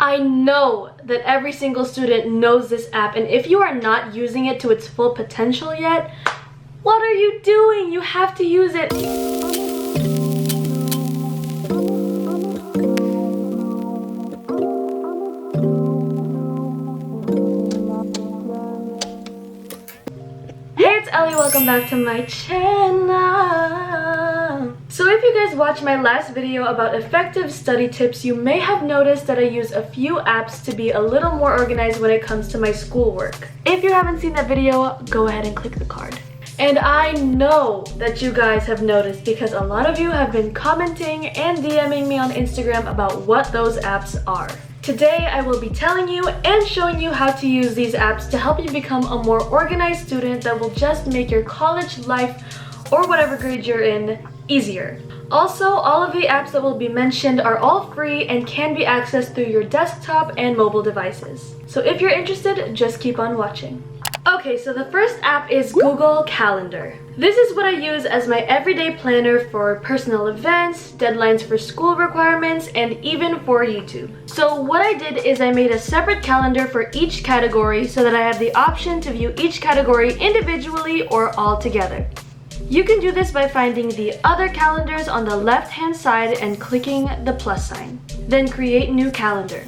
I know that every single student knows this app, and if you are not using it to its full potential yet, what are you doing? You have to use it. Hey, it's Ellie. Welcome back to my channel. So if you guys watched my last video about effective study tips, you may have noticed that I use a few apps to be a little more organized when it comes to my schoolwork. If you haven't seen that video, go ahead and click the card. And I know that you guys have noticed because a lot of you have been commenting and DMing me on Instagram about what those apps are. Today, I will be telling you and showing you how to use these apps to help you become a more organized student that will just make your college life or whatever grade you're in easier. Also, all of the apps that will be mentioned are all free and can be accessed through your desktop and mobile devices. So if you're interested, just keep on watching. Okay, so the first app is Google Calendar. This is what I use as my everyday planner for personal events, deadlines for school requirements, and even for YouTube. So what I did is I made a separate calendar for each category so that I have the option to view each category individually or all together. You can do this by finding the other calendars on the left-hand side and clicking the plus sign. Then create new calendar.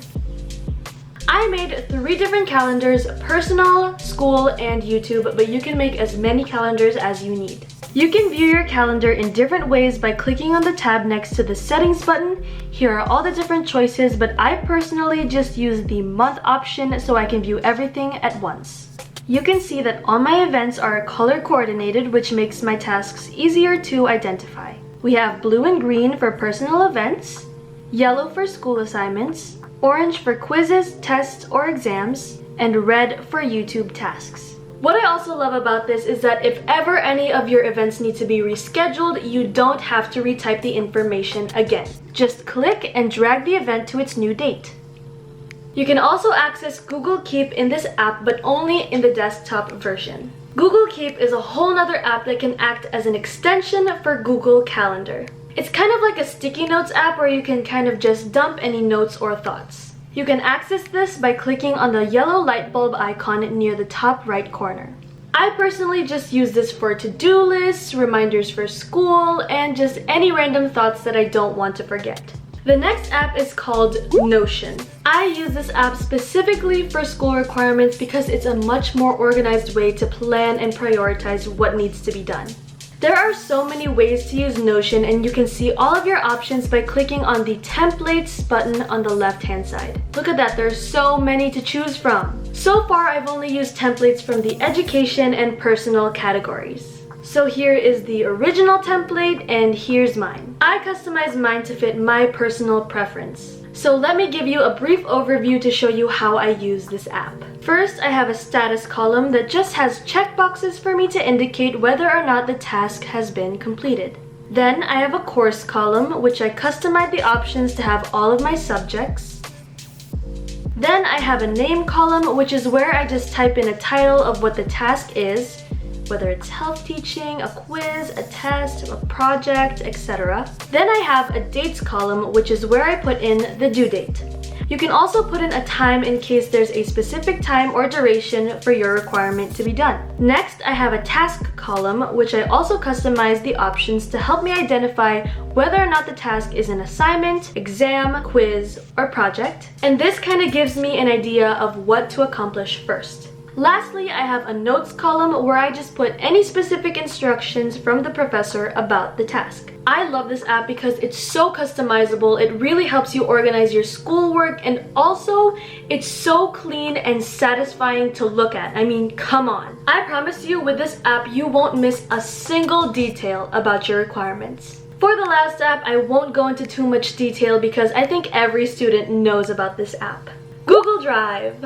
I made 3 different calendars, personal, school, and YouTube, but you can make as many calendars as you need. You can view your calendar in different ways by clicking on the tab next to the settings button. Here are all the different choices, but I personally just use the month option so I can view everything at once. You can see that all my events are color coordinated, which makes my tasks easier to identify. We have blue and green for personal events, yellow for school assignments, orange for quizzes, tests, or exams, and red for YouTube tasks. What I also love about this is that if ever any of your events need to be rescheduled, you don't have to retype the information again. Just click and drag the event to its new date. You can also access Google Keep in this app, but only in the desktop version. Google Keep is a whole nother app that can act as an extension for Google Calendar. It's kind of like a sticky notes app where you can kind of just dump any notes or thoughts. You can access this by clicking on the yellow light bulb icon near the top right corner. I personally just use this for to-do lists, reminders for school, and just any random thoughts that I don't want to forget. The next app is called Notion. I use this app specifically for school requirements because it's a much more organized way to plan and prioritize what needs to be done. There are so many ways to use Notion, and you can see all of your options by clicking on the templates button on the left-hand side. Look at that, there's so many to choose from. So far, I've only used templates from the education and personal categories. So here is the original template, and here's mine. I customized mine to fit my personal preference. So let me give you a brief overview to show you how I use this app. First, I have a status column that just has checkboxes for me to indicate whether or not the task has been completed. Then I have a course column, which I customized the options to have all of my subjects. Then I have a name column, which is where I just type in a title of what the task is, whether it's health teaching, a quiz, a test, a project, etc. Then I have a dates column, which is where I put in the due date. You can also put in a time in case there's a specific time or duration for your requirement to be done. Next, I have a task column, which I also customized the options to help me identify whether or not the task is an assignment, exam, quiz, or project. And this kind of gives me an idea of what to accomplish first. Lastly, I have a notes column where I just put any specific instructions from the professor about the task. I love this app because it's so customizable. It really helps you organize your schoolwork, and also it's so clean and satisfying to look at. I mean, come on. I promise you, with this app, you won't miss a single detail about your requirements. For the last app, I won't go into too much detail because I think every student knows about this app. Google Drive.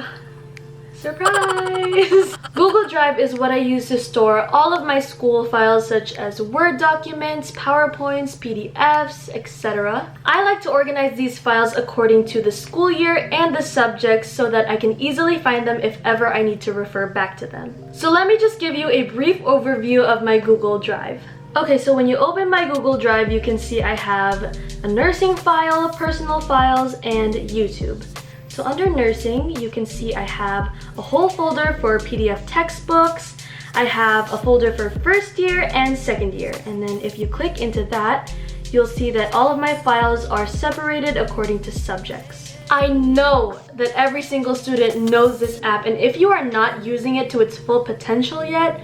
Surprise! Google Drive is what I use to store all of my school files such as Word documents, PowerPoints, PDFs, etc. I like to organize these files according to the school year and the subjects so that I can easily find them if ever I need to refer back to them. So let me just give you a brief overview of my Google Drive. Okay, so when you open my Google Drive, you can see I have a nursing file, personal files, and YouTube. So So under nursing, you can see I have a whole folder for PDF textbooks. I have a folder for first year and second year. And then if you click into that, you'll see that all of my files are separated according to subjects. I know that every single student knows this app, and if you are not using it to its full potential yet,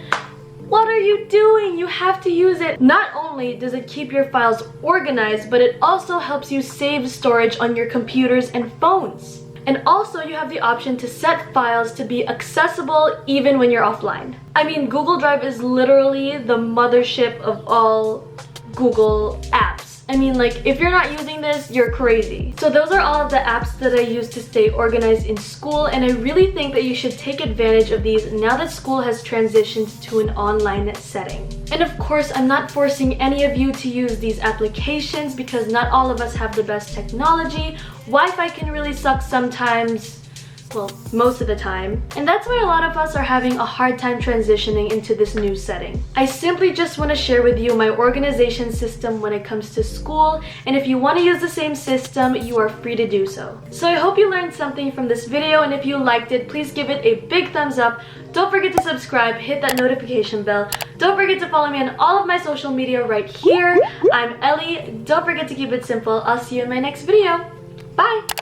what are you doing? You have to use it. Not only does it keep your files organized, but it also helps you save storage on your computers and phones. And also you have the option to set files to be accessible even when you're offline. I mean, Google Drive is literally the mothership of all Google apps. I mean, like, if you're not using this, you're crazy. So those are all of the apps that I use to stay organized in school, and I really think that you should take advantage of these now that school has transitioned to an online setting. And of course, I'm not forcing any of you to use these applications because not all of us have the best technology. Wi-Fi can really suck sometimes. Well, most of the time. And that's why a lot of us are having a hard time transitioning into this new setting. I simply just want to share with you my organization system when it comes to school, and if you want to use the same system, you are free to do so. So I hope you learned something from this video, and if you liked it, please give it a big thumbs up. Don't forget to subscribe, hit that notification bell. Don't forget to follow me on all of my social media right here. I'm Ellie. Don't forget to keep it simple. I'll see you in my next video. Bye!